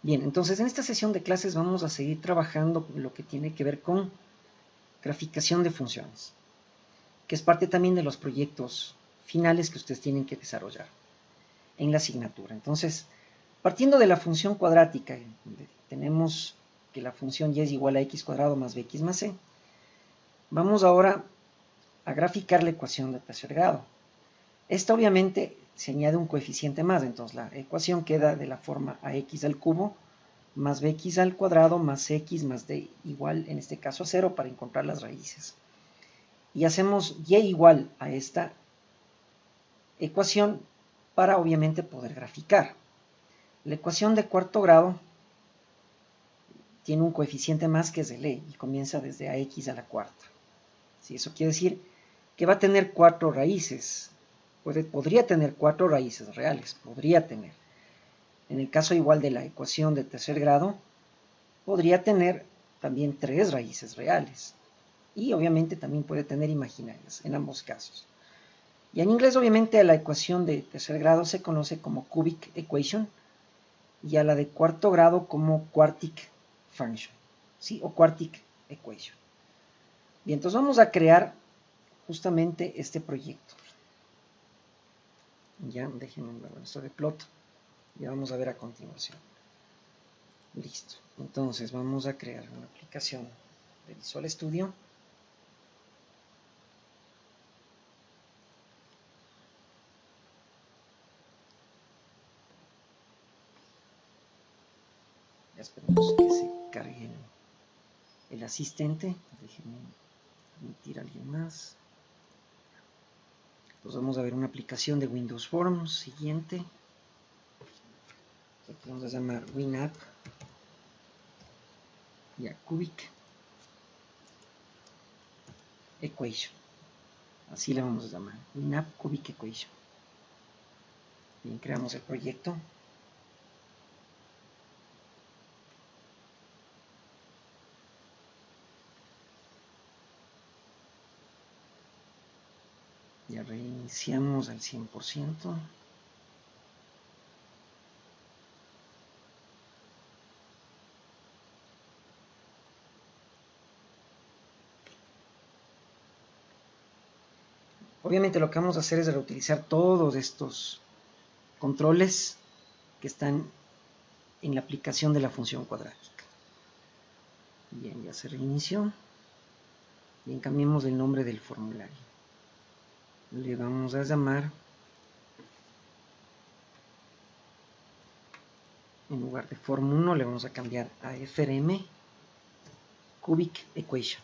Bien, entonces en esta sesión de clases vamos a seguir trabajando lo que tiene que ver con graficación de funciones, que es parte también de los proyectos finales que ustedes tienen que desarrollar en la asignatura. Entonces, partiendo de la función cuadrática, tenemos que la función y es igual a x cuadrado más bx más c. Vamos ahora a graficar la ecuación de tercer grado. Esta obviamente se añade un coeficiente más, entonces la ecuación queda de la forma ax al cubo más bx al cuadrado más x más d igual, en este caso, a 0 para encontrar las raíces. Y hacemos y igual a esta ecuación para obviamente poder graficar. La ecuación de cuarto grado tiene un coeficiente más que es el e y comienza desde ax a la cuarta. ¿Sí? Eso quiere decir que va a tener 4 raíces. Podría tener 4 raíces reales, podría tener. En el caso igual de la ecuación de tercer grado, podría tener también 3 raíces reales. Y obviamente también puede tener imaginarias en ambos casos. Y en inglés obviamente a la ecuación de tercer grado se conoce como cubic equation y a la de cuarto grado como quartic function, ¿sí? O quartic equation. Bien, entonces vamos a crear justamente este proyecto. Ya, déjenme ver esto de plot. Ya vamos a ver a continuación. Listo. Entonces vamos a crear una aplicación de Visual Studio. Ya esperemos que se cargue el asistente. Déjenme permitir a alguien más. Pues vamos a ver una aplicación de Windows Forms. Siguiente. Aquí vamos a llamar WinApp. Ya, Cubic Equation. Así le vamos a llamar. WinApp Cubic Equation. Bien, creamos el proyecto. Ya reiniciamos al 100%. Obviamente lo que vamos a hacer es reutilizar todos estos controles que están en la aplicación de la función cuadrática. Bien, ya se reinició. Bien, cambiemos el nombre del formulario. Le vamos a llamar, en lugar de form 1, le vamos a cambiar a frm cubic equation.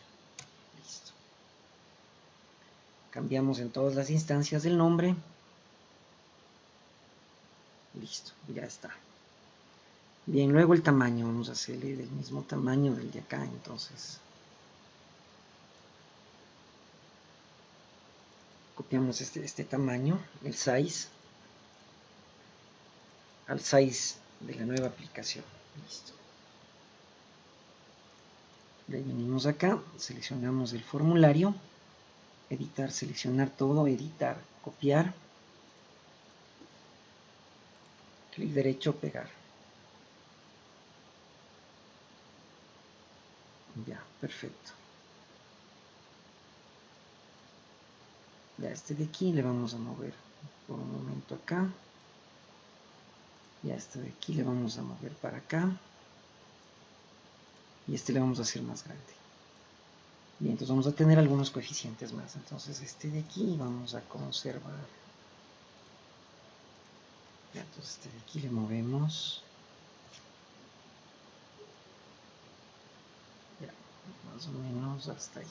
Listo. Cambiamos en todas las instancias del nombre. Listo, ya está. Bien, luego el tamaño, vamos a hacerle del mismo tamaño del de acá, entonces. Copiamos este tamaño, el size, al size de la nueva aplicación. Listo. Le venimos acá, seleccionamos el formulario, editar, seleccionar todo, editar, copiar, clic derecho, pegar. Ya, perfecto. Ya este de aquí le vamos a mover por un momento acá. Ya este de aquí le vamos a mover para acá. Y este le vamos a hacer más grande. Bien, entonces vamos a tener algunos coeficientes más. Entonces este de aquí vamos a conservar. Ya, entonces este de aquí le movemos. Ya, más o menos hasta ahí.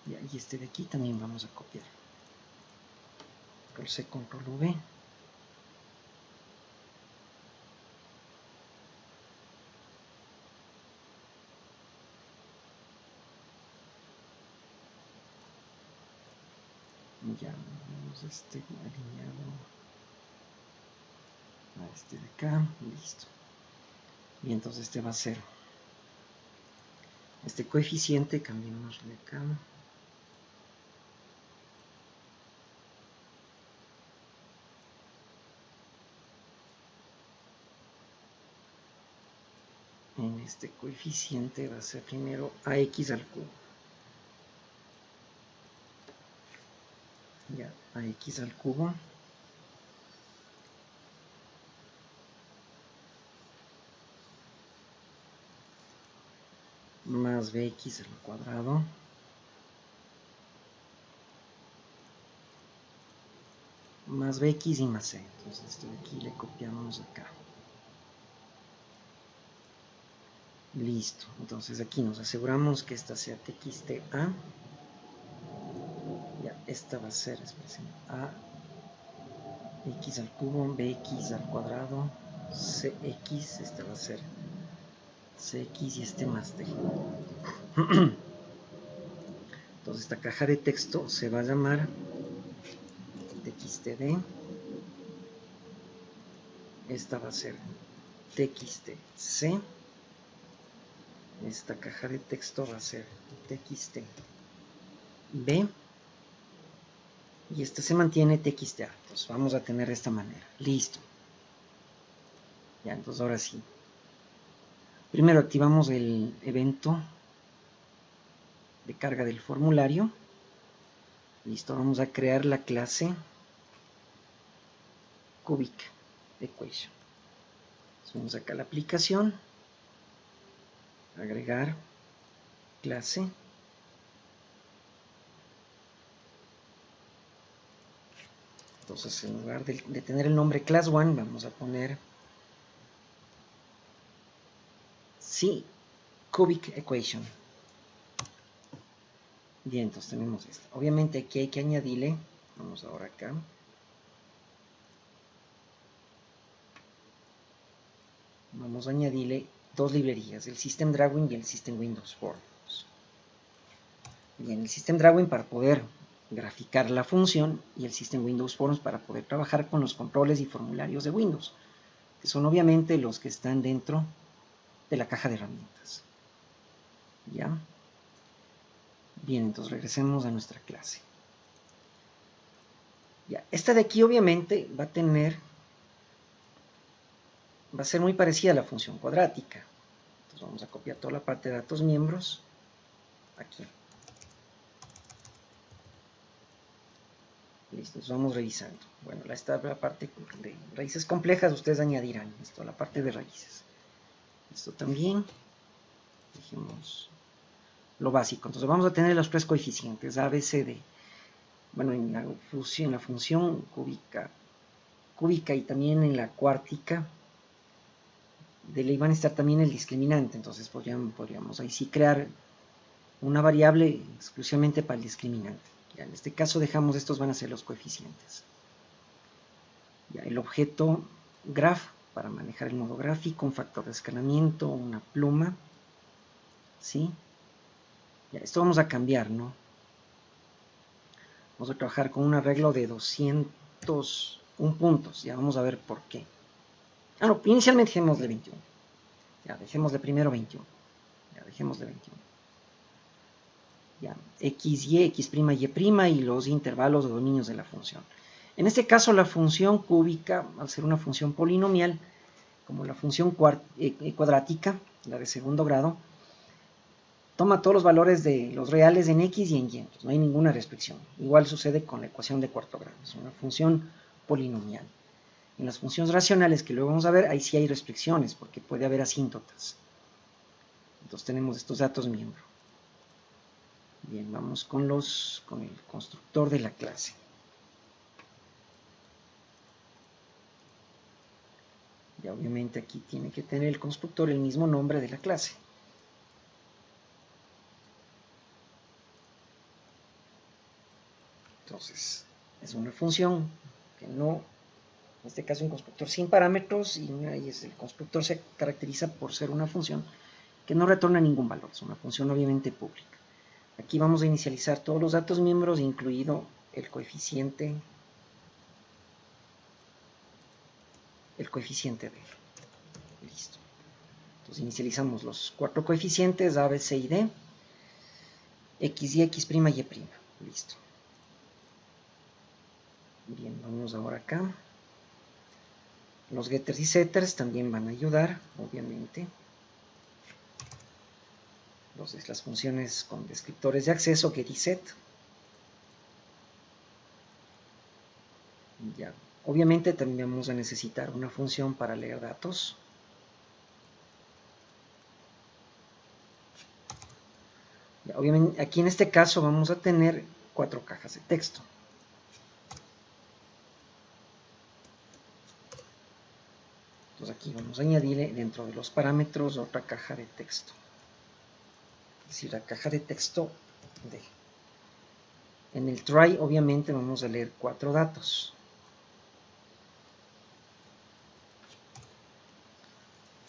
Ya, y este de aquí también vamos a copiar. Control C, Control V. Ya vemos este alineado a este de acá. Listo. Y entonces este va a ser este coeficiente, cambiémosle acá. en este coeficiente va a ser primero ax al cubo. Ya, ax al cubo más bx al cuadrado más bx y más c. Entonces esto de aquí le copiamos acá. Listo. Entonces aquí nos aseguramos que esta sea txt a. Ya, esta va a ser, a x al cubo, bx al cuadrado, cx, esta va a ser cx y este más d. Entonces esta caja de texto se va a llamar txtd. Esta va a ser txtc. Esta caja de texto va a ser txtb. Y esta se mantiene txta. Entonces vamos a tener de esta manera. Listo. Ya, entonces ahora sí. Primero activamos el evento de carga del formulario. Listo, vamos a crear la clase Cubic Equation. Vamos acá a la aplicación, agregar clase. Entonces en lugar de tener el nombre class 1 vamos a poner Cubic Equation. Bien, entonces tenemos esto. Obviamente aquí hay que añadirle, vamos ahora acá, vamos a añadirle dos librerías, el System Drawing y el System Windows Forms. Bien, el System Drawing para poder graficar la función y el System Windows Forms para poder trabajar con los controles y formularios de Windows, que son obviamente los que están dentro de la caja de herramientas. ¿Ya? Bien, entonces regresemos a nuestra clase. Ya, esta de aquí obviamente va a ser muy parecida a la función cuadrática. Entonces vamos a copiar toda la parte de datos miembros aquí. Listo, vamos revisando. Bueno, la parte de raíces complejas ustedes añadirán esto, la parte de raíces. Esto también, dejemos lo básico. Entonces vamos a tener los tres coeficientes, A, B, C, D. Bueno, en la función cúbica y también en la cuártica de ley van a estar también el discriminante. Entonces podríamos ahí sí crear una variable exclusivamente para el discriminante. Ya, en este caso dejamos estos van a ser los coeficientes. Ya, el objeto graph para manejar el modo gráfico, un factor de escalamiento, una pluma, ¿sí? Ya, esto vamos a cambiar, ¿no? Vamos a trabajar con un arreglo de 201 puntos, ya vamos a ver por qué. Ah, no, inicialmente dejémosle 21. Ya, dejémosle primero 21. Ya, dejémosle 21. Ya, x, y, x', y' y los intervalos o dominios de la función. En este caso, la función cúbica, al ser una función polinomial, como la función cuadrática, la de segundo grado, toma todos los valores de los reales en x y en y, no hay ninguna restricción. Igual sucede con la ecuación de cuarto grado, es una función polinomial. En las funciones racionales que luego vamos a ver, ahí sí hay restricciones, porque puede haber asíntotas. Entonces tenemos estos datos miembros. Bien, vamos con el constructor de la clase. Y obviamente aquí tiene que tener el constructor el mismo nombre de la clase. Entonces, es una función que no, en este caso un constructor sin parámetros, y el constructor se caracteriza por ser una función que no retorna ningún valor, es una función obviamente pública. Aquí vamos a inicializar todos los datos miembros, incluido el coeficiente de. Listo. Entonces inicializamos los cuatro coeficientes, A, B, C y D, x, y, x', y'. Listo. Bien, vamos ahora acá. Los getters y setters también van a ayudar, obviamente. Entonces las funciones con descriptores de acceso, get y set. Ya. Obviamente también vamos a necesitar una función para leer datos. Ya, obviamente aquí en este caso vamos a tener 4 cajas de texto. Entonces aquí vamos a añadirle dentro de los parámetros otra caja de texto. Es decir, la caja de texto de. En el try obviamente vamos a leer 4 datos.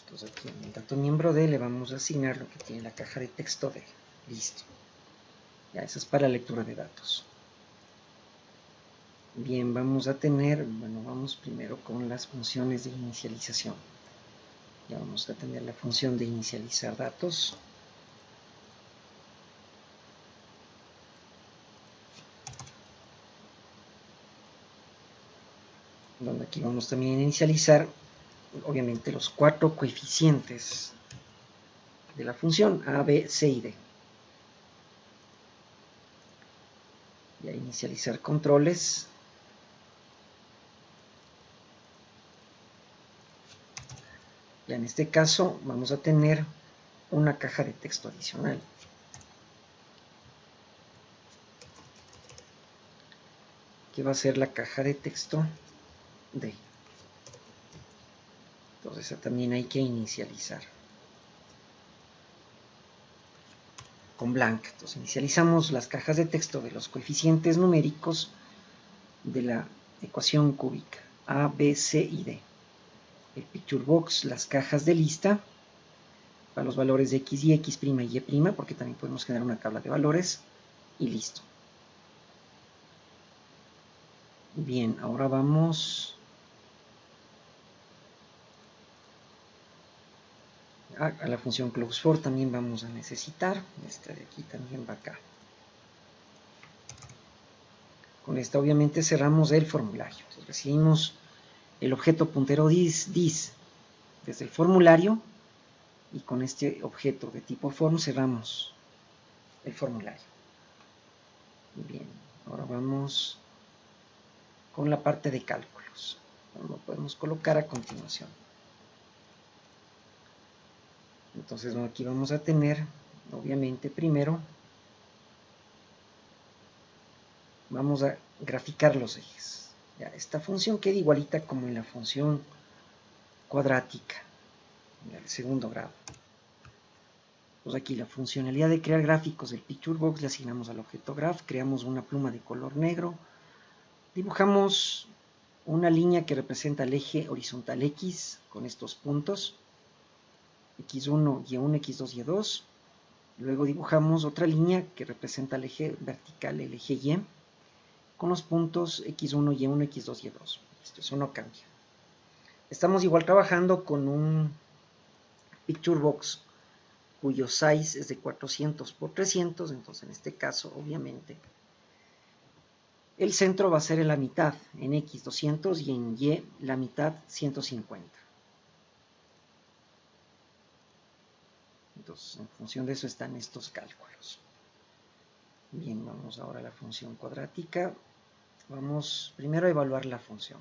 Entonces aquí en el dato miembro de le vamos a asignar lo que tiene la caja de texto de. Listo. Ya, eso es para lectura de datos. Bien, vamos a tener, bueno, vamos primero con las funciones de inicialización. Ya vamos a tener la función de inicializar datos. Donde aquí vamos también a inicializar, obviamente, los 4 coeficientes de la función A, B, C y D. Y a inicializar controles. Ya en este caso vamos a tener una caja de texto adicional. Que va a ser la caja de texto D. Entonces también hay que inicializar con blank. Entonces inicializamos las cajas de texto de los coeficientes numéricos de la ecuación cúbica A, B, C y D. El picture box, las cajas de lista para los valores de x y x' y y', porque también podemos generar una tabla de valores, y listo. Bien, ahora vamos a la función close for. También vamos a necesitar, esta de aquí también va acá. Con esta obviamente cerramos el formulario. Entonces recibimos el objeto puntero dis desde el formulario, y con este objeto de tipo form cerramos el formulario. Bien, ahora vamos con la parte de cálculos. Lo podemos colocar a continuación. Entonces aquí vamos a tener, obviamente, primero vamos a graficar los ejes. Ya, esta función queda igualita como en la función cuadrática, del segundo grado. Pues aquí la funcionalidad de crear gráficos del picture box le asignamos al objeto graph, creamos una pluma de color negro, dibujamos una línea que representa el eje horizontal X con estos puntos, X1, Y1, X2, Y2. Luego dibujamos otra línea que representa el eje vertical, el eje Y, con los puntos X1, Y1, X2, Y2. Eso no cambia. Estamos igual trabajando con un picture box cuyo size es de 400 por 300, entonces en este caso, obviamente, el centro va a ser en la mitad, en X 200 y en Y la mitad 150. Entonces, en función de eso están estos cálculos. Bien, vamos ahora a la función cuadrática. Vamos primero a evaluar la función.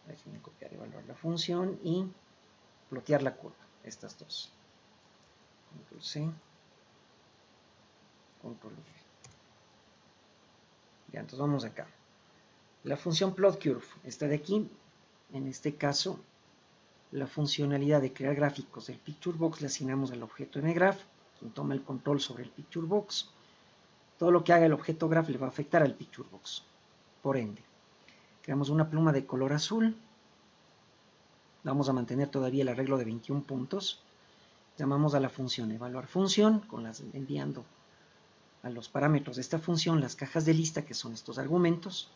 Déjenme copiar, evaluar la función y plotear la curva, estas dos. Control C, Control V. Ya, entonces vamos acá. La función plot curve, esta de aquí, en este caso, la funcionalidad de crear gráficos del picture box le asignamos al objeto mgraph, quien toma el control sobre el picture box. Todo lo que haga el objeto graph le va a afectar al picture box. Por ende, creamos una pluma de color azul. Vamos a mantener todavía el arreglo de 21 puntos. Llamamos a la función evaluar función, enviando a los parámetros de esta función las cajas de lista, que son estos argumentos.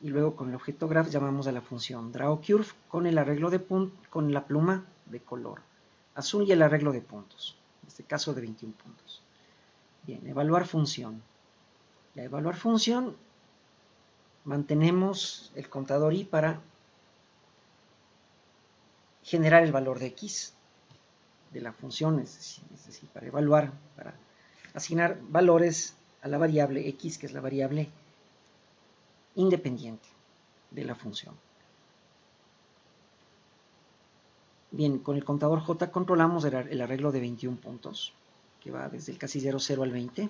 Y luego con el objeto graph llamamos a la función drawCurve con el arreglo de con la pluma de color azul y el arreglo de puntos, en este caso de 21 puntos. Bien, evaluar función. Ya evaluar función, mantenemos el contador i para generar el valor de x. de la función, es decir, para evaluar, para asignar valores a la variable x, que es la variable independiente de la función. Bien, con el contador J controlamos el arreglo de 21 puntos, que va desde el casillero 0 al 20.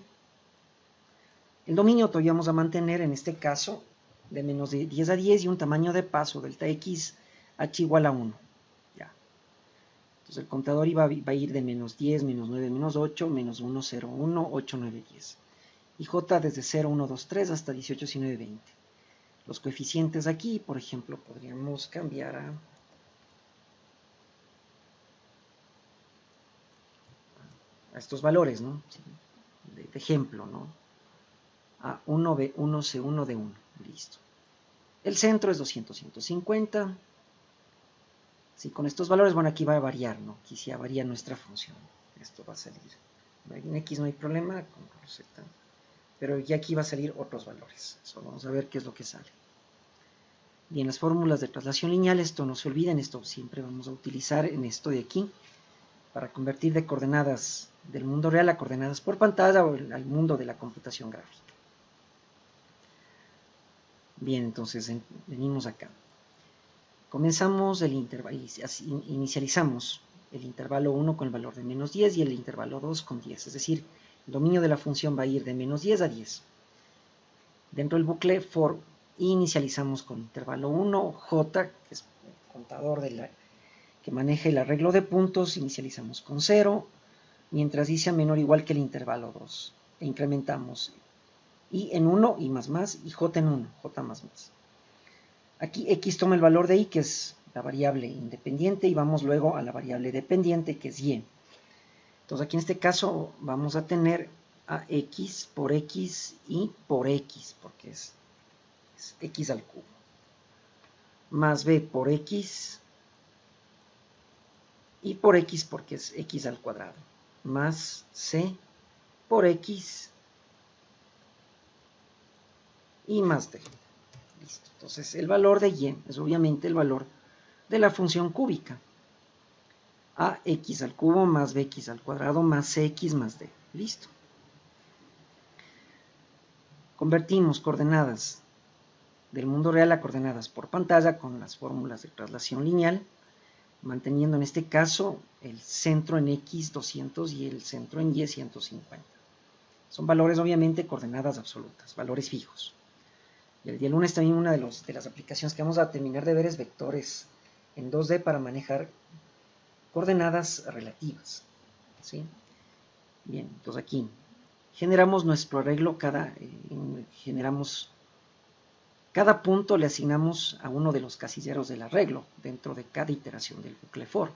El dominio todavía vamos a mantener, en este caso, de menos de 10 a 10 y un tamaño de paso delta x h igual a 1. Ya. Entonces el contador va a ir de menos 10, menos 9, menos 8, menos 1, 0, 1, 8, 9, 10. Y j desde 0, 1, 2, 3 hasta 18, 19, 20. Los coeficientes aquí, por ejemplo, podríamos cambiar a estos valores, ¿no? De ejemplo, ¿no? A 1B1, C1, D1. Listo. El centro es 200, 150. Sí, con estos valores, bueno, aquí va a variar, ¿no? Aquí sí varía nuestra función. Esto va a salir. En X no hay problema, con Z. Pero ya aquí va a salir otros valores. Solo vamos a ver qué es lo que sale. Bien, las fórmulas de traslación lineal, esto no se olviden, esto siempre vamos a utilizar en esto de aquí, para convertir de coordenadas del mundo real a coordenadas por pantalla o al mundo de la computación gráfica. Bien, entonces venimos acá. Comenzamos el intervalo, inicializamos el intervalo 1 con el valor de menos 10 y el intervalo 2 con 10. Es decir, el dominio de la función va a ir de menos 10 a 10. Dentro del bucle for inicializamos con intervalo 1, j, que es el contador que maneja el arreglo de puntos, inicializamos con 0, mientras dice menor o igual que el intervalo 2. E incrementamos i en 1 y más, y j en 1, j más. Aquí x toma el valor de y, que es la variable independiente, y vamos luego a la variable dependiente, que es y. Entonces aquí en este caso vamos a tener a x por x y por x, porque es x al cubo, más b por x y por x, porque es x al cuadrado, más c por x y más d. Listo. Entonces el valor de y es obviamente el valor de la función cúbica. Ax al cubo más bx al cuadrado más cx más d. Listo. Convertimos coordenadas del mundo real a coordenadas por pantalla con las fórmulas de traslación lineal, manteniendo en este caso el centro en x 200 y el centro en y 150. Son valores obviamente coordenadas absolutas, valores fijos. Y el día lunes también una de las aplicaciones que vamos a terminar de ver es vectores en 2D para manejar coordenadas relativas. ¿Sí? Bien, entonces aquí generamos nuestro arreglo, cada punto le asignamos a uno de los casilleros del arreglo dentro de cada iteración del bucle for,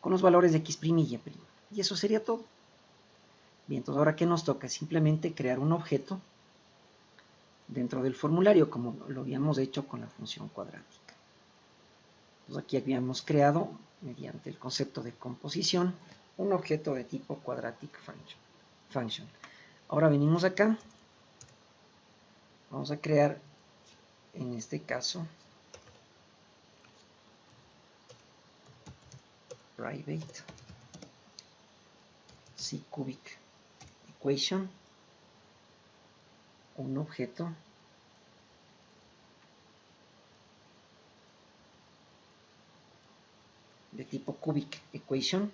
con los valores de x' y y'. Y eso sería todo. Bien, entonces ahora ¿qué nos toca? Simplemente crear un objeto dentro del formulario, como lo habíamos hecho con la función cuadrática. Entonces aquí habíamos creado, mediante el concepto de composición, un objeto de tipo quadratic function. Ahora venimos acá, vamos a crear, en este caso, private C-cubic equation, un objeto de tipo cubic equation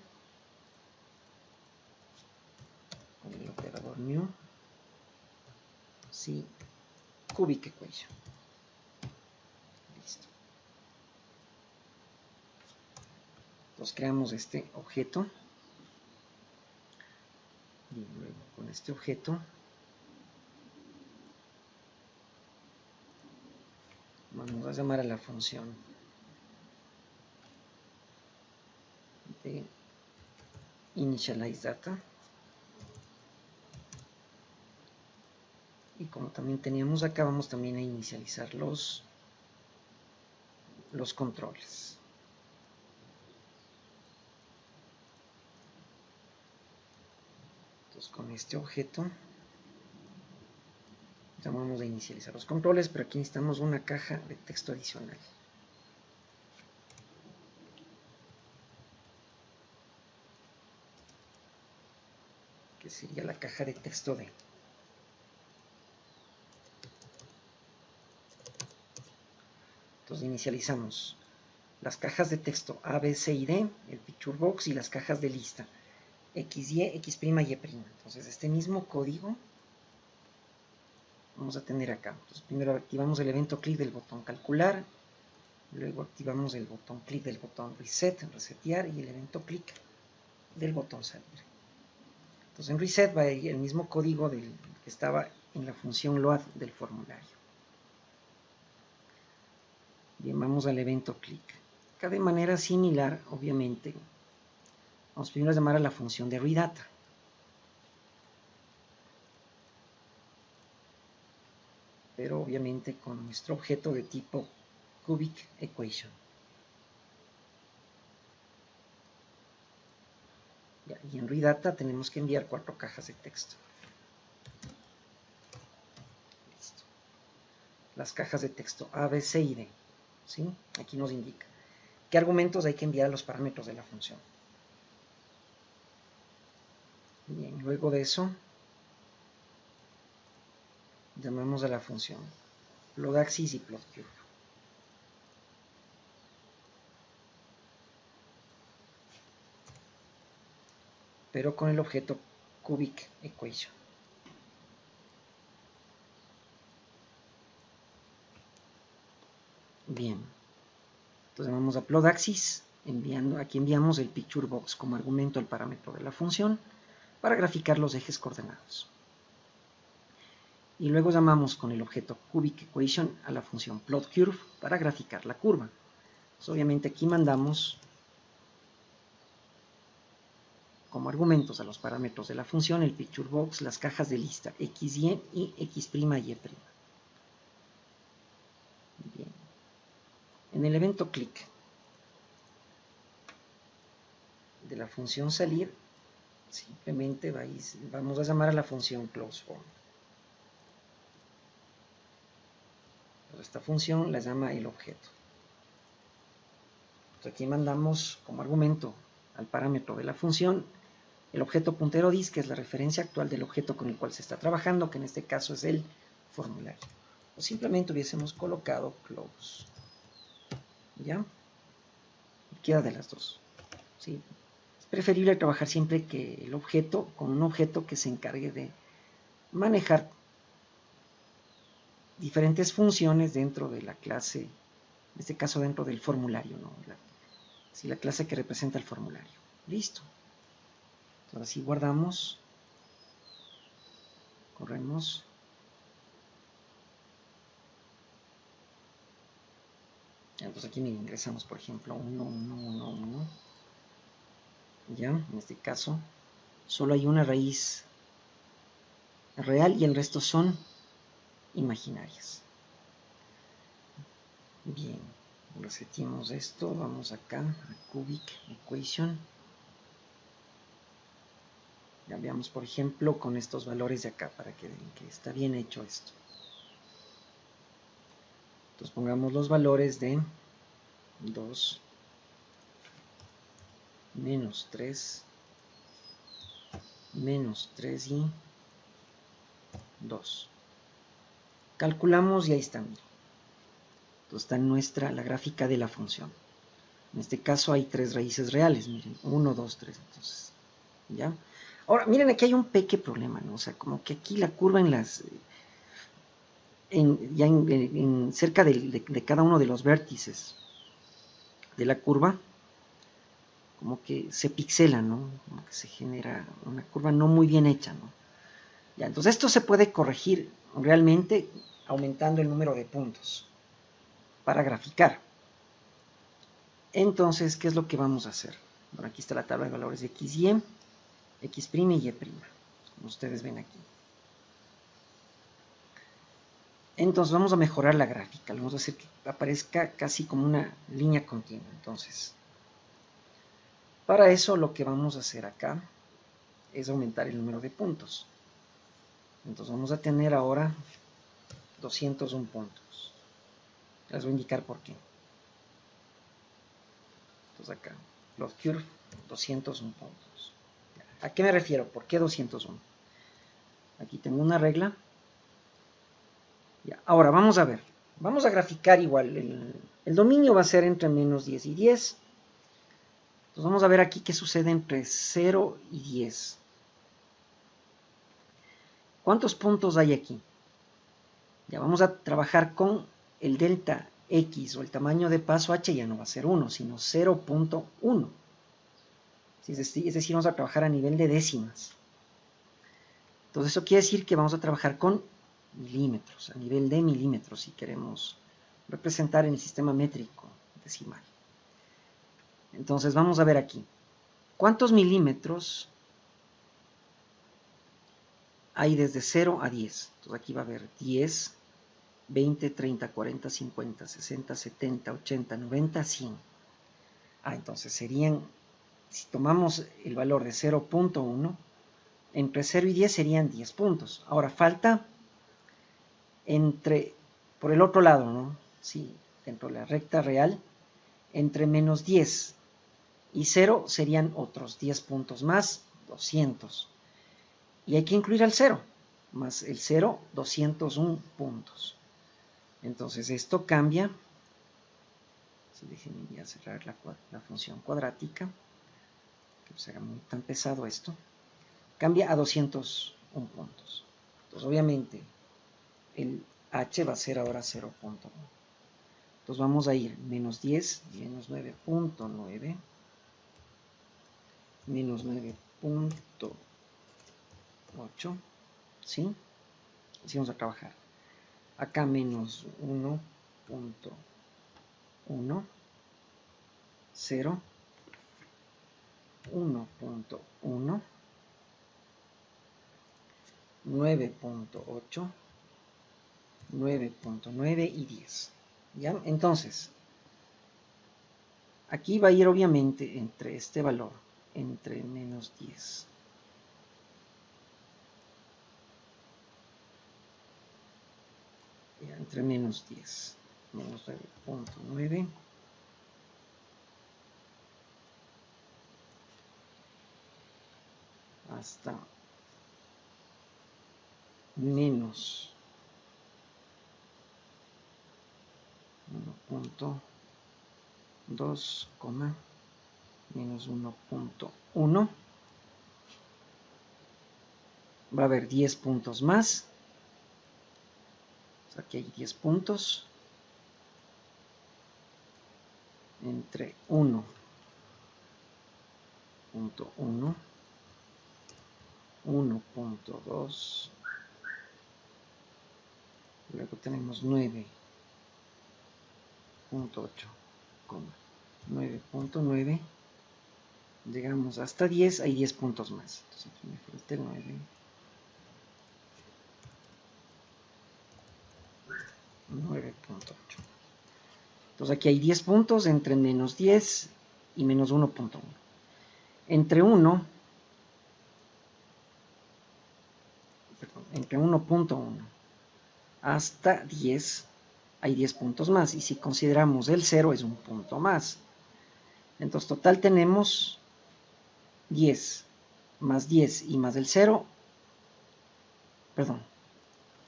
con el operador new, C-cubic equation. Listo. Entonces creamos este objeto y luego con este objeto vamos a llamar a la función de initialize data, y como también teníamos acá, vamos también a inicializar los controles. Entonces con este objeto llamamos a inicializar los controles, pero aquí necesitamos una caja de texto adicional. sería la caja de texto D. Entonces inicializamos las cajas de texto A, B, C y D, el picture box y las cajas de lista X, Y, X', Y'. Entonces este mismo código vamos a tener acá. Entonces primero activamos el evento clic del botón calcular, luego activamos el botón clic del botón reset, resetear, y el evento clic del botón salir. Entonces en reset va a ir el mismo código que estaba en la función load del formulario. Bien, vamos al evento clic. Acá de manera similar, obviamente, vamos primero a llamar a la función de reData. Pero obviamente con nuestro objeto de tipo cubic equation. Y en reData tenemos que enviar 4 cajas de texto. Listo. Las cajas de texto A, B, C y D. ¿Sí? Aquí nos indica qué argumentos hay que enviar a los parámetros de la función. Bien, luego de eso llamamos a la función plotAxis y plotCurve. Pero con el objeto cubic equation. Bien, entonces vamos a plotAxis, aquí enviamos el picture box como argumento al parámetro de la función para graficar los ejes coordenados. Y luego llamamos con el objeto cubic equation a la función plotCurve para graficar la curva. Entonces, obviamente aquí mandamos como argumentos a los parámetros de la función el picture box, las cajas de lista X, Y y X', Y'. Bien. En el evento clic de la función salir, simplemente vamos a llamar a la función closeForm. Esta función la llama el objeto. Entonces aquí mandamos como argumento al parámetro de la función el objeto puntero dis, que es la referencia actual del objeto con el cual se está trabajando, que en este caso es el formulario. O simplemente hubiésemos colocado close. ¿Ya? Cualquiera de las dos. ¿Sí? Es preferible trabajar siempre que el objeto, con un objeto que se encargue de manejar diferentes funciones dentro de la clase, en este caso dentro del formulario, ¿no? La clase que representa el formulario. Listo. Ahora sí guardamos, corremos. Entonces aquí ingresamos, por ejemplo, 1, 1, 1, 1. Ya, en este caso, solo hay una raíz real y el resto son imaginarias. Bien, resetimos esto, vamos acá a cubic equation. Ya veamos, por ejemplo, con estos valores de acá para que vean que está bien hecho esto. Entonces pongamos los valores de 2, menos 3, menos 3 y 2. Calculamos y ahí está. Entonces está la gráfica de la función. En este caso hay 3 raíces reales, miren, 1, 2, 3, entonces, ¿ya? Ahora, miren, aquí hay un pequeño problema, ¿no? O sea, como que aquí la curva cerca de cada uno de los vértices de la curva, como que se pixela, ¿no? Como que se genera una curva no muy bien hecha, ¿no? Ya, entonces esto se puede corregir realmente aumentando el número de puntos para graficar. Entonces, ¿qué es lo que vamos a hacer? Bueno, aquí está la tabla de valores de X, Y, X' y Y', como ustedes ven aquí. Entonces vamos a mejorar la gráfica, vamos a hacer que aparezca casi como una línea continua. Entonces, para eso lo que vamos a hacer acá es aumentar el número de puntos. Entonces vamos a tener ahora 201 puntos. Les voy a indicar por qué. Entonces acá, plotCurve, 201 puntos. ¿A qué me refiero? ¿Por qué 201? Aquí tengo una regla. Ya, ahora vamos a ver. Vamos a graficar igual. El dominio va a ser entre menos 10 y 10. Entonces vamos a ver aquí qué sucede entre 0 y 10. ¿Cuántos puntos hay aquí? Ya vamos a trabajar con el delta X o el tamaño de paso H, ya no va a ser 1, sino 0.1. Es decir, vamos a trabajar a nivel de décimas. Entonces eso quiere decir que vamos a trabajar con milímetros, a nivel de milímetros, si queremos representar en el sistema métrico decimal. Entonces vamos a ver aquí. ¿Cuántos milímetros hay desde 0 a 10? Entonces aquí va a haber 10, 20, 30, 40, 50, 60, 70, 80, 90, 100. Entonces serían, si tomamos el valor de 0.1, entre 0 y 10 serían 10 puntos. Ahora falta por el otro lado, ¿no? Sí, dentro de la recta real, entre menos 10 y 0 serían otros 10 puntos más, 200. Y hay que incluir al 0, más el 0, 201 puntos. Entonces esto cambia. Déjenme ya cerrar la función cuadrática, que se haga muy tan pesado esto. Cambia a 201 puntos. Entonces obviamente el H va a ser ahora 0.1. Entonces vamos a ir menos 10, menos 9.9, menos 9.8, ¿sí? Así vamos a trabajar. Acá menos 1.1, 0, 1.1, 9.8, 9.9 y 10. ¿Ya? Entonces, aquí va a ir obviamente entre este valor, entre menos 10. Ya, entre menos 10, menos 9.9. Hasta menos 1.2, menos 1.1. Va a haber 10 puntos más. Aquí hay 10 puntos. Entre 1.1, 1.2. Luego tenemos 9.8, 9.9. Llegamos hasta 10, hay 10 puntos más. Entonces aquí me falta el 9. 9.8. Entonces aquí hay 10 puntos entre menos 10 y menos 1.1. Entre 1, entre 1.1 hasta 10 hay 10 puntos más. Y si consideramos el 0 es un punto más. Entonces total tenemos 10 más 10 y más el 0. Perdón,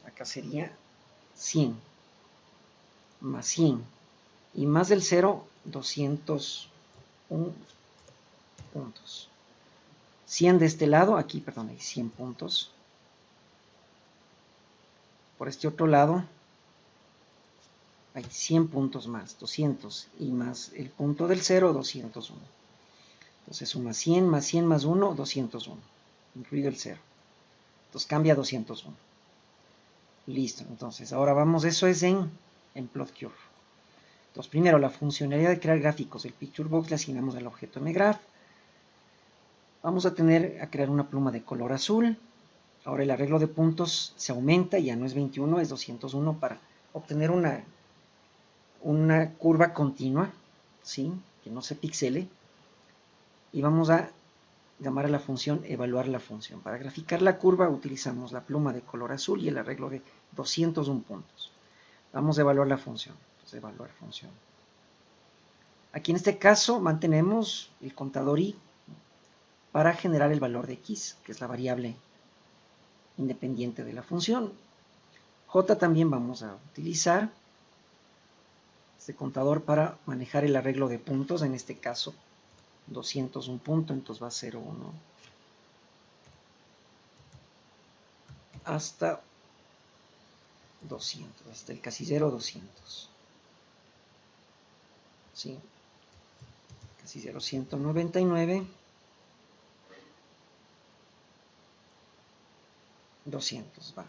acá sería 100 más 100 y más del 0, 201 puntos. 100 de este lado, aquí, perdón, hay 100 puntos. Por este otro lado hay 100 puntos más, 200, y más el punto del 0, 201. Entonces suma 100 más 100 más 1, 201, incluido el 0. Entonces cambia a 201. Listo, entonces ahora vamos, eso es en Plotcure. Entonces primero la funcionalidad de crear gráficos, el Picture Box le asignamos al objeto mgraph. Vamos a crear una pluma de color azul. Ahora el arreglo de puntos se aumenta, ya no es 21, es 201 para obtener una curva continua, ¿sí? Que no se pixele. Y vamos a llamar a la función evaluar la función. Para graficar la curva utilizamos la pluma de color azul y el arreglo de 201 puntos. Vamos a evaluar la función. Entonces, evaluar función. Aquí en este caso mantenemos el contador i. para generar el valor de x, que es la variable independiente de la función. J también vamos a utilizar este contador para manejar el arreglo de puntos, en este caso 201 punto, entonces va a ser 1 hasta 200, hasta el casillero 200. ¿Sí? Casillero 199, 200, va.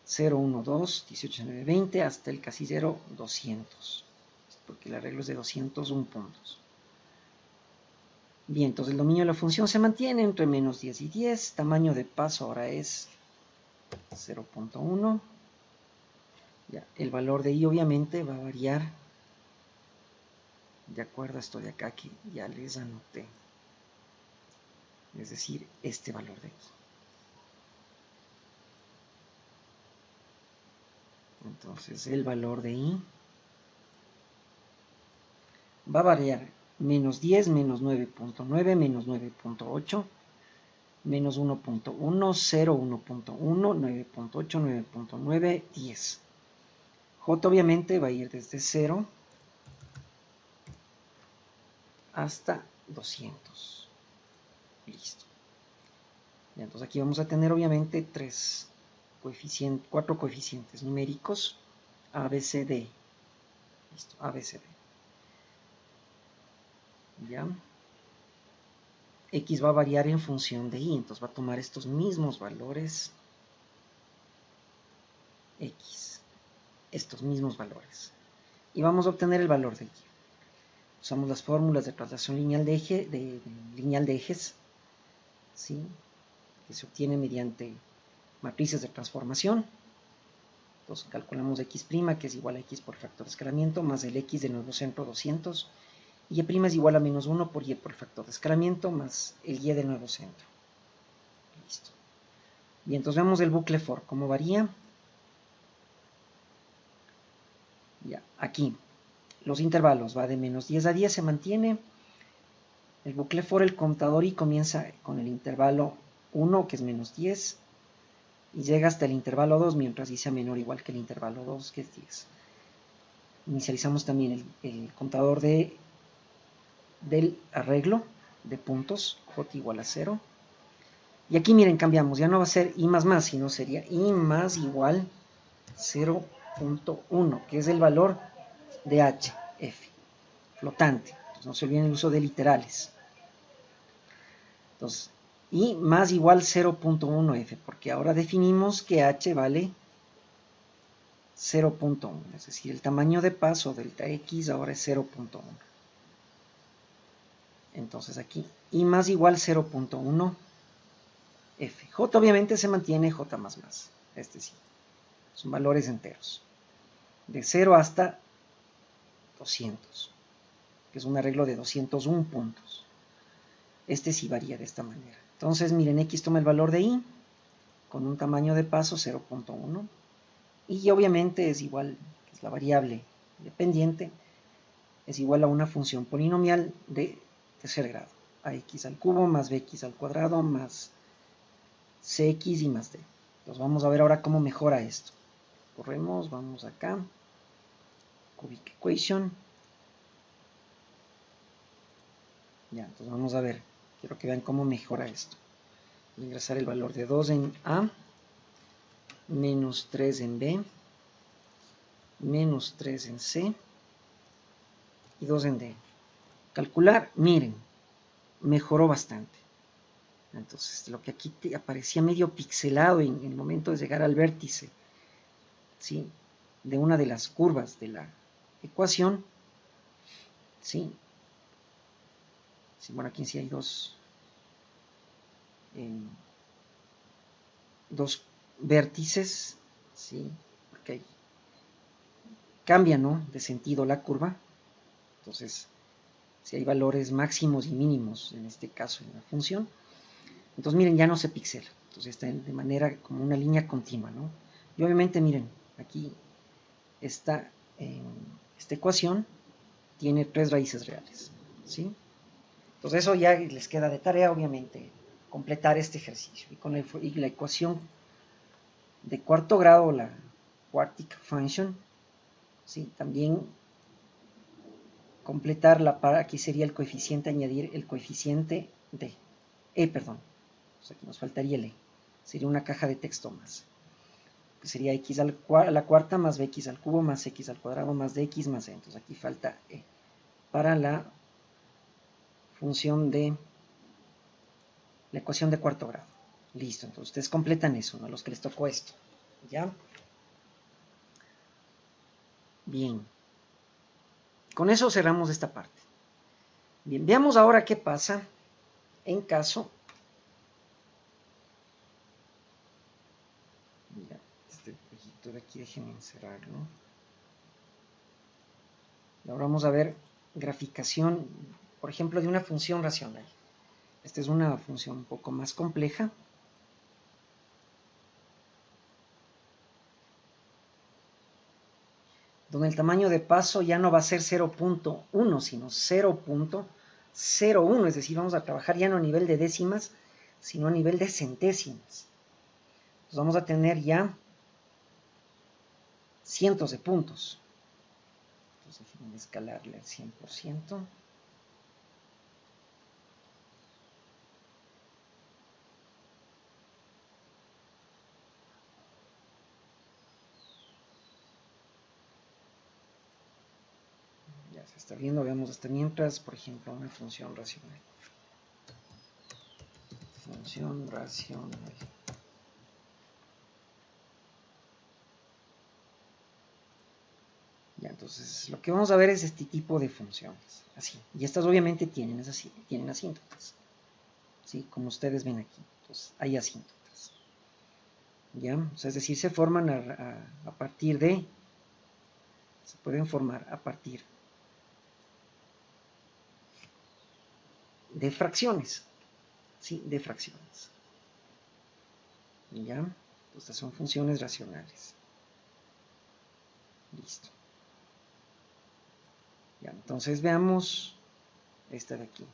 0, 1, 2, 18, 9, 20, hasta el casillero 200, porque el arreglo es de 201 puntos. Bien, entonces el dominio de la función se mantiene entre menos 10 y 10, tamaño de paso ahora es 0.1. Ya, el valor de i obviamente va a variar de acuerdo a esto de acá que ya les anoté, es decir, este valor de aquí. Entonces el valor de i va a variar menos 10, menos 9.9, menos 9.8, menos 1.1, 0, 1.1, 9.8, 9.9, 10. J obviamente va a ir desde 0 hasta 200. Listo. Y entonces aquí vamos a tener obviamente 4 coeficientes numéricos A, B, C, D. Listo, A, B, C, D. ¿Ya? X va a variar en función de Y, entonces va a tomar estos mismos valores X, estos mismos valores. Y vamos a obtener el valor de Y. Usamos las fórmulas de traslación lineal de ejes, ¿sí? Que se obtiene mediante matrices de transformación. Entonces calculamos x', que es igual a x por factor de escalamiento, más el x de nuevo centro 200, y y' es igual a menos 1 por y por factor de escalamiento, más el y de nuevo centro. Listo. Bien, entonces vemos el bucle for, cómo varía. Ya, aquí, los intervalos, va de menos 10 a 10, se mantiene. El bucle for, el contador y comienza con el intervalo 1, que es menos 10, y llega hasta el intervalo 2, mientras y sea menor o igual que el intervalo 2, que es 10. Inicializamos también el contador del arreglo de puntos, j igual a 0. Y aquí miren, cambiamos, ya no va a ser i más más, sino sería i más igual 0.1, que es el valor de h, f, flotante. Entonces no se olviden el uso de literales. Entonces, i más igual 0.1 f, porque ahora definimos que h vale 0.1, es decir, el tamaño de paso delta x ahora es 0.1. Entonces aquí i más igual 0.1 f. J obviamente se mantiene j más más, este sí, son valores enteros, de 0 hasta 200, que es un arreglo de 201 puntos. Este sí varía de esta manera. Entonces miren, x toma el valor de i con un tamaño de paso 0.1, y obviamente es igual, es la variable dependiente, es igual a una función polinomial de tercer grado, ax al cubo más bx al cuadrado más cx y más d. Entonces vamos a ver ahora cómo mejora esto. Corremos, vamos acá, cubic equation. Ya, entonces vamos a ver, quiero que vean cómo mejora esto. Voy a ingresar el valor de 2 en A, menos 3 en B, menos 3 en C y 2 en D. Calcular, miren, mejoró bastante. Entonces, lo que aquí te aparecía medio pixelado en el momento de llegar al vértice, ¿sí?, de una de las curvas de la ecuación, ¿sí? Sí, bueno, aquí sí hay dos vértices, ¿sí?, porque cambia, ¿no?, de sentido la curva. Entonces, si hay valores máximos y mínimos, en este caso en la función, entonces miren, ya no se pixela, entonces está de manera como una línea continua, ¿no? Y obviamente miren, aquí esta ecuación tiene 3 raíces reales, ¿sí? Entonces eso ya les queda de tarea, obviamente completar este ejercicio. Y la ecuación de cuarto grado, la quartic function, ¿sí? También completarla para, aquí sería el coeficiente, añadir el coeficiente de, perdón, o sea, aquí nos faltaría el sería una caja de texto más, que sería x a la cuarta más bx al cubo más x al cuadrado más dx más e, entonces aquí falta e, para la función de la ecuación de cuarto grado. Listo, entonces ustedes completan eso, ¿no? Los que les tocó esto, ¿ya? Bien. Con eso cerramos esta parte. Bien, veamos ahora qué pasa en caso... Ya, este poquito de aquí déjenme encerrarlo. Y ahora vamos a ver graficación, por ejemplo, de una función racional. Esta es una función un poco más compleja. Donde el tamaño de paso ya no va a ser 0.1, sino 0.01, es decir, vamos a trabajar ya no a nivel de décimas, sino a nivel de centésimas. Entonces vamos a tener ya cientos de puntos. Entonces déjenme escalarle al 100%. Ya se está viendo, veamos hasta mientras, por ejemplo, una función racional. Función racional. Ya, entonces lo que vamos a ver es este tipo de funciones, así. Y estas obviamente tienen asíntotas, ¿sí? Como ustedes ven aquí. Entonces hay asíntotas. ¿Ya? O sea, es decir, se forman a partir de... Se pueden formar a partir de fracciones, ¿sí? De fracciones. ¿Ya? Estas son funciones racionales. Listo. Ya, entonces veamos esta de aquí.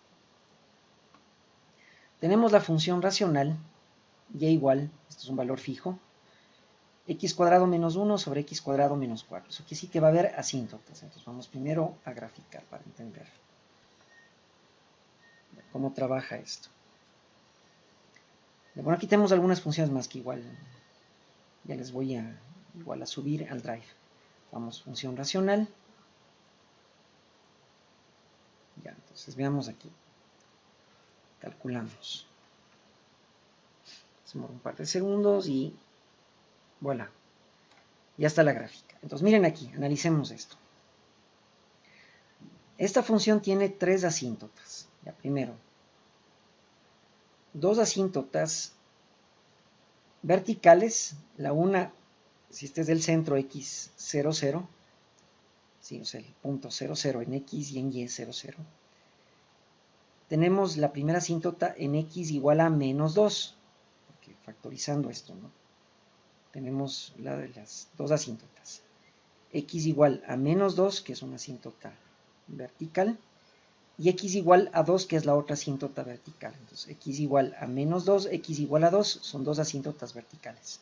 Tenemos la función racional, y igual, esto es un valor fijo, x cuadrado menos 1 sobre x cuadrado menos 4. Eso quiere decir que va a haber asíntotas. Entonces vamos primero a graficar para entender cómo trabaja esto. Bueno, aquí tenemos algunas funciones más que igual ya les voy a subir al drive. Vamos, función racional. Ya, entonces veamos aquí. Calculamos. Hacemos un par de segundos y voilà. Ya está la gráfica. Entonces miren aquí, analicemos esto. Esta función tiene tres asíntotas. Ya, primero, dos asíntotas verticales, la una, si este es del centro x, 0, 0, sí, o sea, el punto 0, 0 en x y en y 0, 0. Tenemos la primera asíntota en x igual a menos 2, porque factorizando esto, ¿no? Tenemos la de las dos asíntotas. X igual a menos 2, que es una asíntota vertical, y x igual a 2, que es la otra asíntota vertical. Entonces, x igual a menos 2, x igual a 2, son dos asíntotas verticales.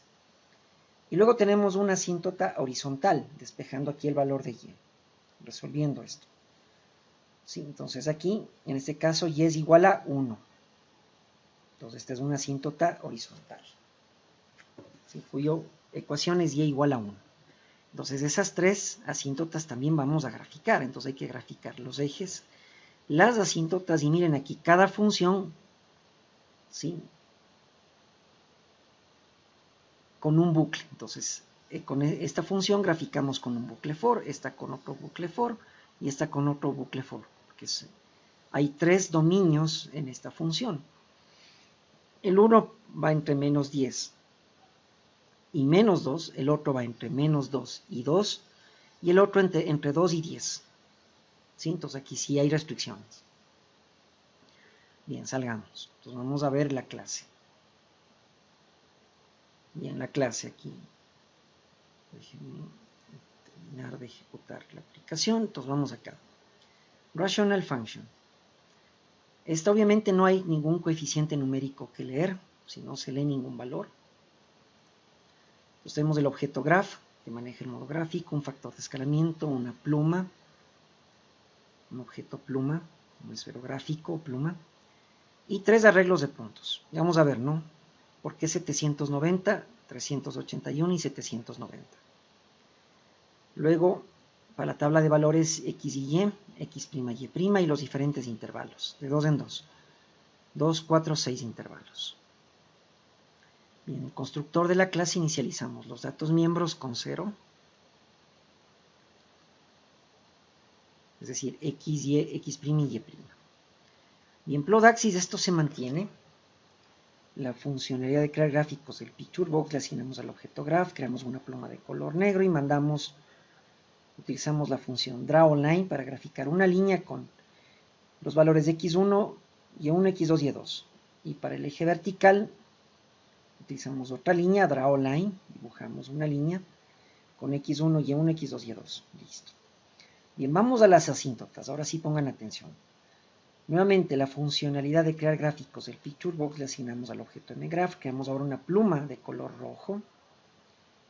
Y luego tenemos una asíntota horizontal, despejando aquí el valor de y, resolviendo esto. ¿Sí? Entonces aquí, en este caso, y es igual a 1. Entonces esta es una asíntota horizontal, ¿sí? Cuyo ecuación es y igual a 1. Entonces esas tres asíntotas también vamos a graficar. Entonces hay que graficar los ejes, las asíntotas, y miren aquí, cada función, ¿sí? Con un bucle. Entonces, con esta función graficamos con un bucle for, esta con otro bucle for, y esta con otro bucle for. Porque hay tres dominios en esta función. El uno va entre menos 10 y menos 2, el otro va entre menos 2 y 2, y el otro entre 2 y 10. ¿Sí? Entonces aquí sí hay restricciones. Bien, salgamos. Entonces vamos a ver la clase. Bien, la clase aquí. Déjenme terminar de ejecutar la aplicación. Entonces vamos acá. Rational function. Esta obviamente no hay ningún coeficiente numérico que leer, si no se lee ningún valor. Entonces tenemos el objeto graph, que maneja el modo gráfico, un factor de escalamiento, una pluma, un objeto pluma, un esferográfico, pluma, y 3 arreglos de puntos. Y vamos a ver, ¿no? ¿Por qué 790, 381 y 790? Luego, para la tabla de valores x y y, x' y' y los diferentes intervalos, de 2 en 2. 2, 4, 6 intervalos. Bien, el constructor de la clase inicializamos los datos miembros con 0, es decir, x, y, x' y y'. Bien, Plotaxis, esto se mantiene. La funcionalidad de crear gráficos del Picture Box le asignamos al objeto graph, creamos una pluma de color negro y utilizamos la función drawLine para graficar una línea con los valores de x1, y1, x2, y2. Y para el eje vertical utilizamos otra línea, drawLine, dibujamos una línea con x1, y1, x2, y2. Listo. Bien, vamos a las asíntotas. Ahora sí pongan atención. Nuevamente, la funcionalidad de crear gráficos del Picture Box le asignamos al objeto mgraph. Creamos ahora una pluma de color rojo.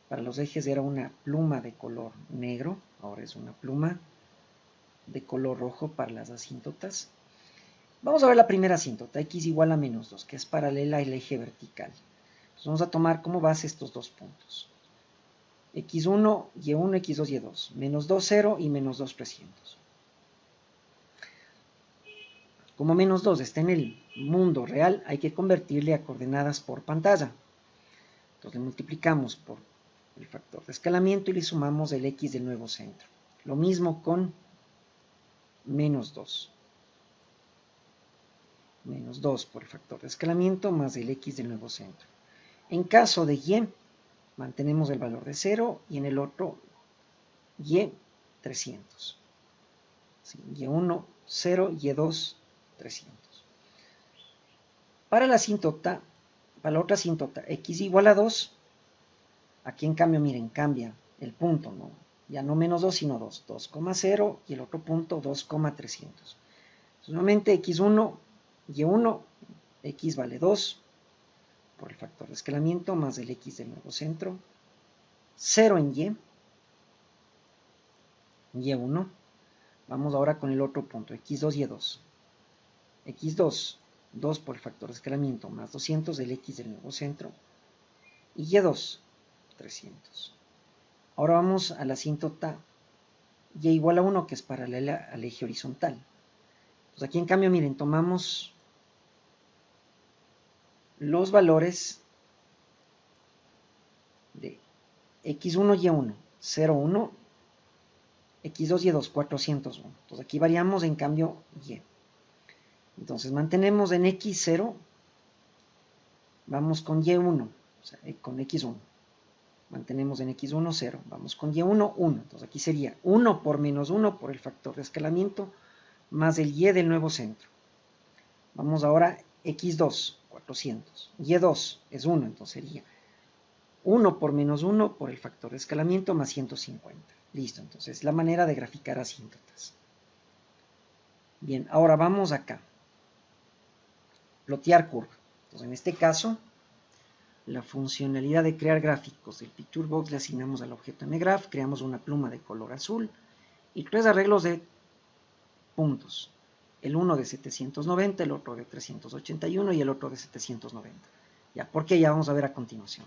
Para los ejes era una pluma de color negro. Ahora es una pluma de color rojo para las asíntotas. Vamos a ver la primera asíntota, x igual a menos 2, que es paralela al eje vertical. Entonces vamos a tomar como base estos dos puntos. x1, y1, x2, y2. Menos 2, 0 y menos 2, 300. Como menos 2 está en el mundo real, hay que convertirle a coordenadas por pantalla. Entonces le multiplicamos por el factor de escalamiento y le sumamos el x del nuevo centro. Lo mismo con menos 2. Menos 2 por el factor de escalamiento más el x del nuevo centro. En caso de y, mantenemos el valor de 0 y en el otro y 300. ¿Sí? Y1, 0, y2, 300. Para la otra asíntota, x igual a 2, aquí en cambio, miren, cambia el punto, ¿no? Ya no menos 2, sino 2, 2,0 y el otro punto 2,300. Nuevamente x1, y1, x vale 2 por el factor de escalamiento más el x del nuevo centro, 0 en y1. Vamos ahora con el otro punto, x2, y2. x2, 2 por el factor de escalamiento más 200 del x del nuevo centro, y y2, 300. Ahora vamos a la asíntota y igual a 1, que es paralela al eje horizontal. Pues aquí en cambio, miren, tomamos los valores de x1, y1, 0, 1, x2, y2, 401. Entonces aquí variamos en cambio y. Entonces mantenemos en x0, vamos con y1, o sea, con x1. Mantenemos en x1, 0, vamos con y1, 1. Entonces aquí sería 1 por menos 1 por el factor de escalamiento más el y del nuevo centro. Vamos ahora x2, 400. y2 es 1, entonces sería 1 por menos 1 por el factor de escalamiento más 150. Listo, entonces la manera de graficar asíntotas. Bien, ahora vamos acá. Plotear curva. Entonces en este caso, la funcionalidad de crear gráficos del Picture Box le asignamos al objeto mgraph, creamos una pluma de color azul y 3 arreglos de puntos. El uno de 790, el otro de 381 y el otro de 790. Ya, porque ya vamos a ver a continuación.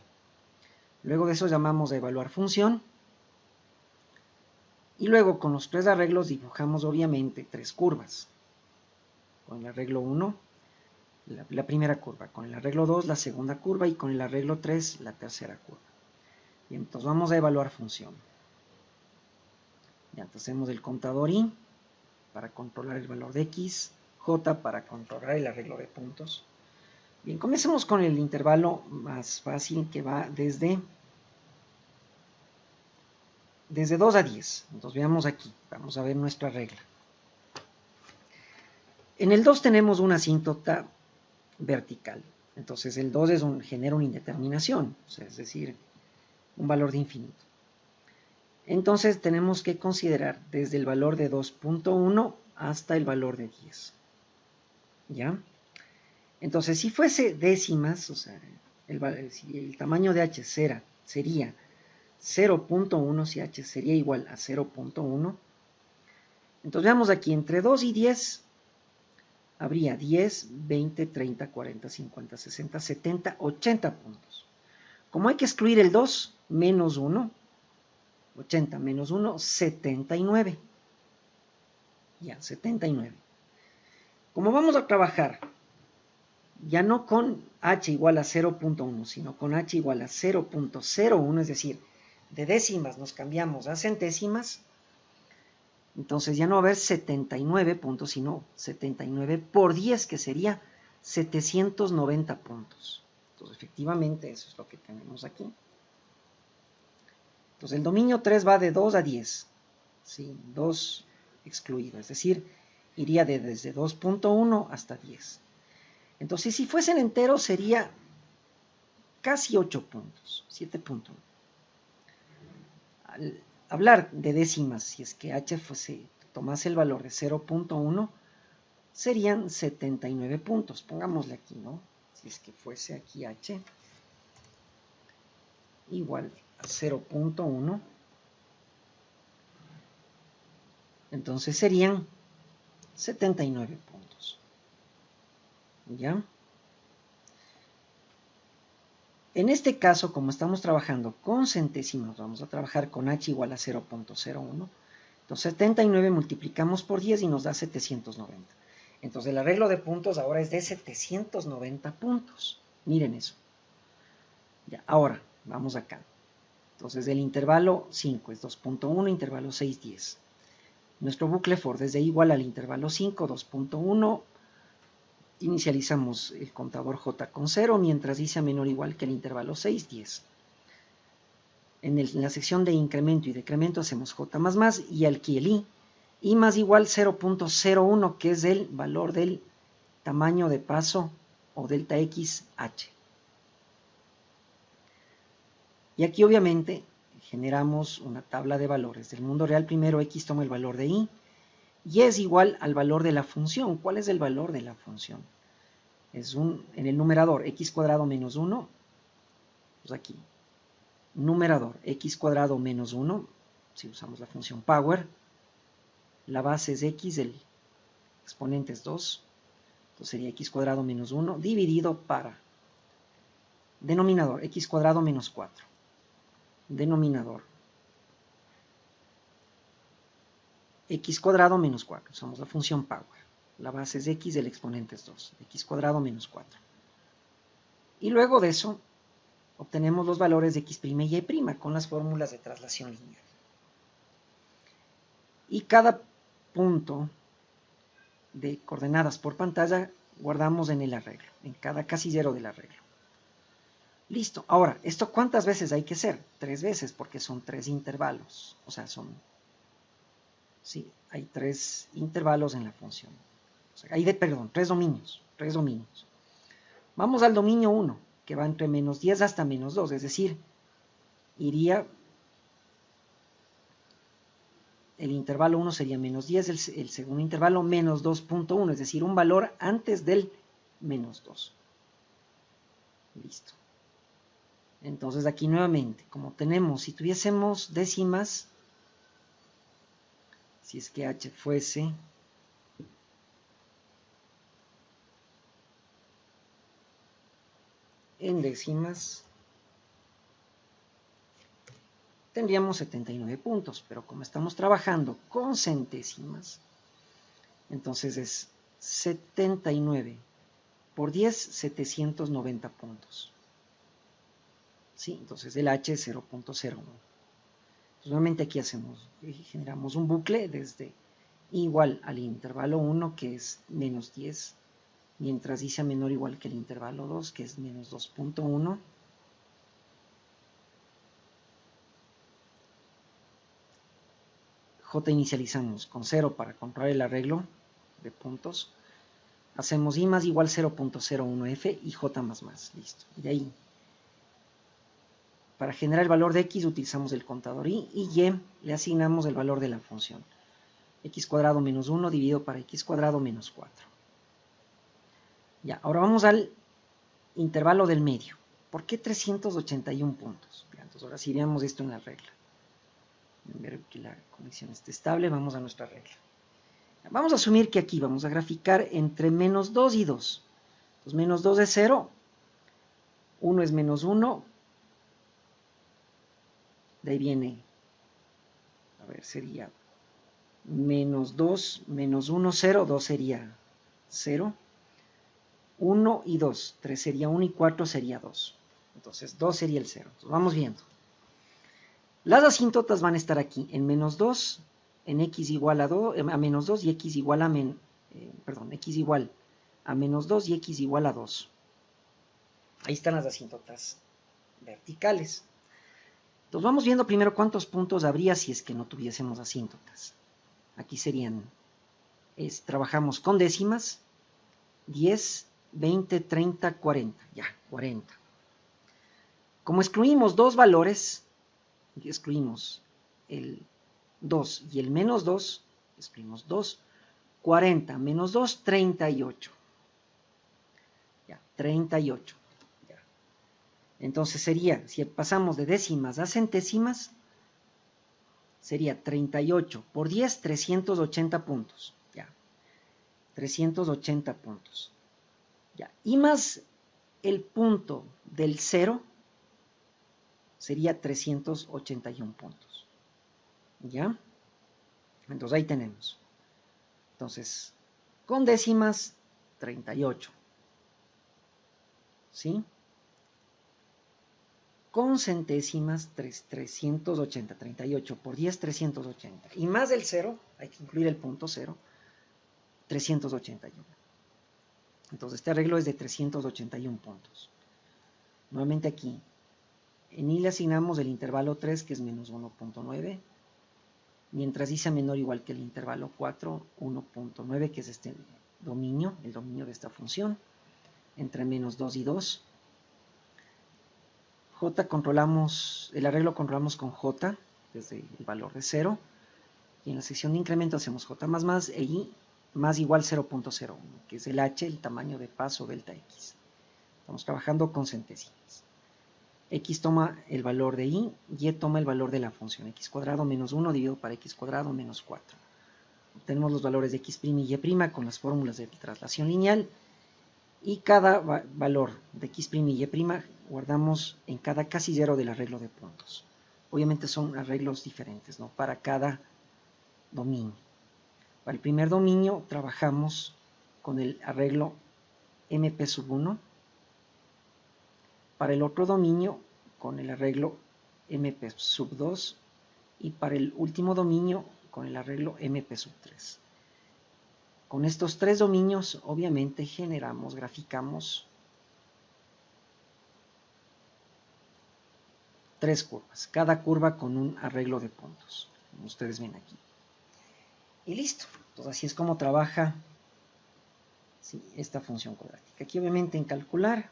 Luego de eso llamamos a evaluar función. Y luego con los 3 arreglos dibujamos obviamente 3 curvas. Con el arreglo 1, la primera curva. Con el arreglo 2, la segunda curva. Y con el arreglo 3, la tercera curva. Bien, entonces vamos a evaluar función. Ya, entonces hacemos el contador i para controlar el valor de x, j para controlar el arreglo de puntos. Bien, comencemos con el intervalo más fácil que va desde 2 a 10. Entonces veamos aquí, vamos a ver nuestra regla. En el 2 tenemos una asíntota vertical. Entonces el 2 genera una indeterminación, o sea, es decir, un valor de infinito. Entonces tenemos que considerar desde el valor de 2.1 hasta el valor de 10. ¿Ya? Entonces, si fuese décimas, o sea, si el tamaño de h sería 0.1, si h sería igual a 0.1, entonces veamos aquí, entre 2 y 10 habría 10, 20, 30, 40, 50, 60, 70, 80 puntos. Como hay que excluir el 2, menos 1, 80 menos 1, 79. Ya, 79. Como vamos a trabajar ya no con h igual a 0.1, sino con h igual a 0.01, es decir, de décimas nos cambiamos a centésimas, entonces ya no va a haber 79 puntos, sino 79 por 10, que sería 790 puntos. Entonces, efectivamente, eso es lo que tenemos aquí. Entonces, el dominio 3 va de 2 a 10, ¿sí? 2 excluido, es decir, iría desde 2.1 hasta 10. Entonces, si fuesen enteros, sería casi 8 puntos, 7.1. Al hablar de décimas, si es que h tomase el valor de 0.1, serían 79 puntos. Pongámosle aquí, ¿no? Si es que fuese aquí h igual a 0.1, entonces serían 79 puntos. ¿Ya? En este caso, como estamos trabajando con centésimas, vamos a trabajar con h igual a 0.01. Entonces 79 multiplicamos por 10 y nos da 790. Entonces el arreglo de puntos ahora es de 790 puntos. Miren eso. Ya, ahora, vamos acá. Entonces el intervalo 5 es 2.1, intervalo 6, 10. Nuestro bucle for desde igual al intervalo 5, 2.1, inicializamos el contador j con 0, mientras i sea menor o igual que el intervalo 6, 10. En la sección de incremento y decremento hacemos j más, y aquí el i más igual 0.01, que es el valor del tamaño de paso o delta x h. Y aquí obviamente generamos una tabla de valores. Del mundo real primero x toma el valor de i, y es igual al valor de la función. ¿Cuál es el valor de la función? Es en el numerador x cuadrado menos 1, pues aquí, numerador x cuadrado menos 1, si usamos la función power, la base es x, el exponente es 2, entonces sería x cuadrado menos 1, dividido para denominador, x cuadrado menos 4, denominador, x cuadrado menos 4, usamos la función power, la base es x, el exponente es 2, x cuadrado menos 4. Y luego de eso, obtenemos los valores de x' y y' con las fórmulas de traslación lineal. Y cada punto de coordenadas por pantalla guardamos en el arreglo, en cada casillero del arreglo. Listo. Ahora, ¿esto cuántas veces hay que hacer? 3 veces, porque son 3 intervalos. O sea, sí, hay 3 intervalos en la función. O sea, perdón, 3 dominios. Vamos al dominio 1, que va entre menos 10 hasta menos 2, es decir, iría, el intervalo 1 sería menos 10, el segundo intervalo menos 2.1, es decir, un valor antes del menos 2. Listo. Entonces aquí nuevamente, como tenemos, si tuviésemos décimas, si es que h fuese en décimas, tendríamos 79 puntos, pero como estamos trabajando con centésimas, entonces es 79 por 10, 790 puntos. ¿Sí? Entonces el h es 0.01. Nuevamente aquí generamos un bucle desde igual al intervalo 1, que es menos 10, mientras i sea menor o igual que el intervalo 2, que es menos 2.1. J inicializamos con 0 para controlar el arreglo de puntos. Hacemos i más igual 0.01f y j más. Listo. Y de ahí, para generar el valor de x, utilizamos el contador i, y le asignamos el valor de la función. X cuadrado menos 1 dividido para x cuadrado menos 4. Ya, ahora vamos al intervalo del medio. ¿Por qué 381 puntos? Ya, entonces ahora sí veamos esto en la regla. Ver que la conexión esté estable, vamos a nuestra regla. Vamos a asumir que aquí vamos a graficar entre menos 2 y 2. Entonces menos 2 es 0, 1 es menos 1, de ahí viene, a ver, sería menos 2, menos 1, 0, 2 sería 0, 1 y 2, 3 sería 1 y 4 sería 2. Entonces 2 sería el 0. Entonces vamos viendo. Las asíntotas van a estar aquí en menos 2, en x igual a, 2, a menos 2 y x igual a x igual a menos 2 y x igual a 2. Ahí están las asíntotas verticales. Entonces vamos viendo primero cuántos puntos habría si es que no tuviésemos asíntotas. Aquí serían, trabajamos con décimas, 10, 20, 30, 40. Ya, 40. Como excluimos dos valores, excluimos el 2 y el menos 2, excluimos 2, 40 menos 2, 38. Ya, 38. Ya. Entonces sería, si pasamos de décimas a centésimas, sería 38 por 10, 380 puntos. Ya, 380 puntos. Ya, y más el punto del 0 sería 381 puntos. ¿Ya? Entonces ahí tenemos. Entonces, con décimas, 38. ¿Sí? Con centésimas, 380. 38 por 10, 380. Y más el 0, hay que incluir el punto 0, 381. Entonces este arreglo es de 381 puntos. Nuevamente aquí, en I le asignamos el intervalo 3, que es menos 1.9, mientras I sea menor o igual que el intervalo 4, 1.9, que es este dominio, el dominio de esta función, entre menos 2 y 2. J controlamos, el arreglo controlamos con J, desde el valor de 0, y en la sección de incremento hacemos J más e I más igual 0.01, que es el H, el tamaño de paso delta X. Estamos trabajando con centésimas. X toma el valor de Y, Y toma el valor de la función X cuadrado menos 1 dividido para X cuadrado menos 4. Obtenemos los valores de X' y Y' con las fórmulas de traslación lineal, y cada valor de X' y Y' guardamos en cada casillero del arreglo de puntos. Obviamente son arreglos diferentes, ¿no?, para cada dominio. Para el primer dominio trabajamos con el arreglo MP1, para el otro dominio con el arreglo MP2 y para el último dominio con el arreglo MP3. Con estos tres dominios obviamente graficamos tres curvas, cada curva con un arreglo de puntos, como ustedes ven aquí. Y listo. Entonces así es como trabaja, ¿sí?, esta función cuadrática. Aquí obviamente en calcular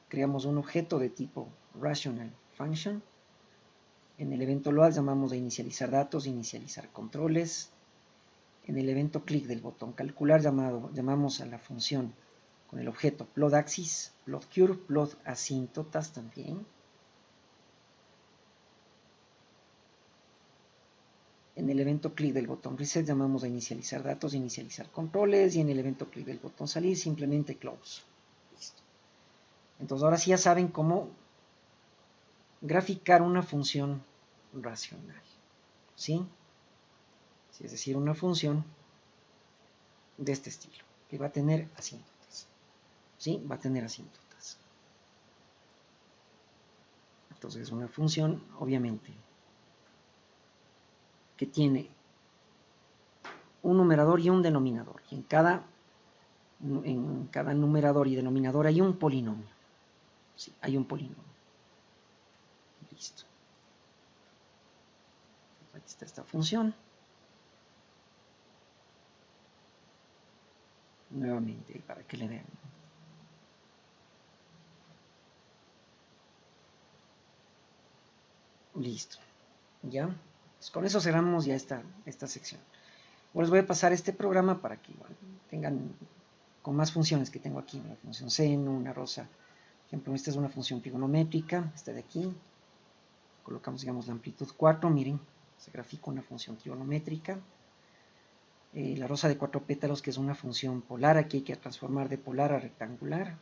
creamos un objeto de tipo rational function. En el evento load llamamos a inicializar datos, inicializar controles. En el evento clic del botón calcular llamamos a la función con el objeto plot axis, plot curve, plot asíntotas también. En el evento clic del botón reset llamamos a inicializar datos, inicializar controles, y en el evento clic del botón salir simplemente close. Listo. Entonces ahora sí ya saben cómo graficar una función racional, ¿sí? Es decir, una función de este estilo, que va a tener asíntotas, ¿sí? Va a tener asíntotas. Entonces es una función, obviamente, que tiene un numerador y un denominador, y en cada numerador y denominador hay un polinomio. Sí, hay un polinomio. Listo. Aquí está esta función. Nuevamente, para que le vean. Listo. ¿Ya? Pues con eso cerramos ya esta sección. Ahora les voy a pasar este programa para que igual tengan con más funciones que tengo aquí, una función seno, una rosa. Por ejemplo, esta es una función trigonométrica, esta de aquí. Colocamos, digamos, la amplitud 4, miren, se grafica una función trigonométrica. La rosa de 4 pétalos, que es una función polar, aquí hay que transformar de polar a rectangular.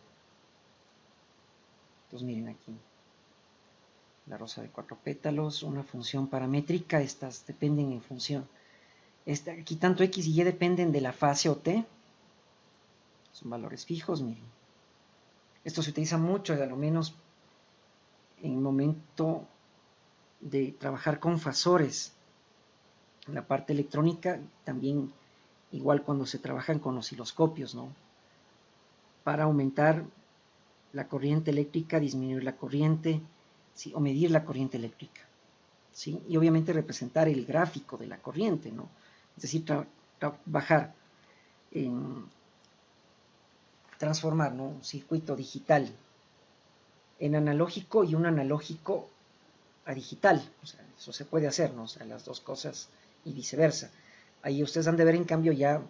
Entonces miren aquí, la rosa de 4 pétalos, una función paramétrica, estas dependen en función. Aquí tanto x y y dependen de la fase o t, son valores fijos, miren. Esto se utiliza mucho, a lo menos en el momento de trabajar con fasores. En la parte electrónica también, igual cuando se trabajan con osciloscopios, ¿no? Para aumentar la corriente eléctrica, disminuir la corriente, ¿sí? O medir la corriente eléctrica, ¿sí? Y obviamente representar el gráfico de la corriente, ¿no? Es decir, trabajar en transformar, ¿no? Un circuito digital en analógico y un analógico a digital. O sea, eso se puede hacer, ¿no? O sea, las dos cosas y viceversa. Ahí ustedes han de ver en cambio ya,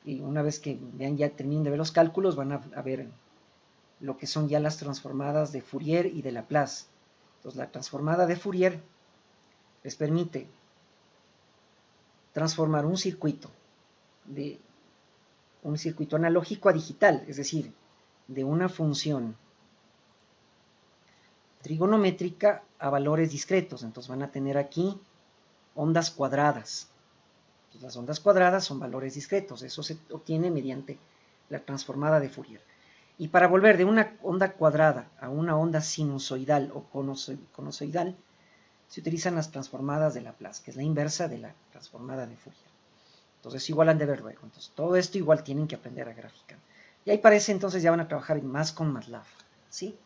y una vez que vean, ya terminen de ver los cálculos, van a ver lo que son ya las transformadas de Fourier y de Laplace. Entonces la transformada de Fourier les permite transformar un circuito de un circuito analógico a digital, es decir, de una función trigonométrica a valores discretos. Entonces van a tener aquí ondas cuadradas. Entonces, las ondas cuadradas son valores discretos. Eso se obtiene mediante la transformada de Fourier. Y para volver de una onda cuadrada a una onda sinusoidal o conosoidal, se utilizan las transformadas de Laplace, que es la inversa de la transformada de Fourier. Entonces igual han de ver luego. Entonces todo esto igual tienen que aprender a graficar. Y ahí parece entonces ya van a trabajar más con MATLAB, ¿sí?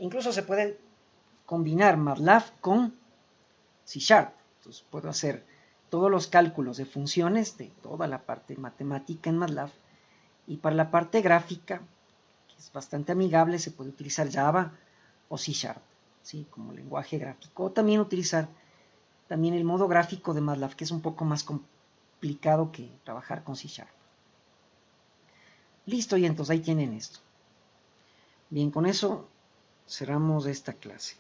Incluso se puede combinar MATLAB con C#. Entonces puedo hacer todos los cálculos de funciones de toda la parte matemática en MATLAB, y para la parte gráfica, que es bastante amigable, se puede utilizar Java o C#, ¿sí? Como lenguaje gráfico. O también utilizar también el modo gráfico de MATLAB, que es un poco más complicado que trabajar con C#. Listo, y entonces ahí tienen esto. Bien, con eso cerramos esta clase.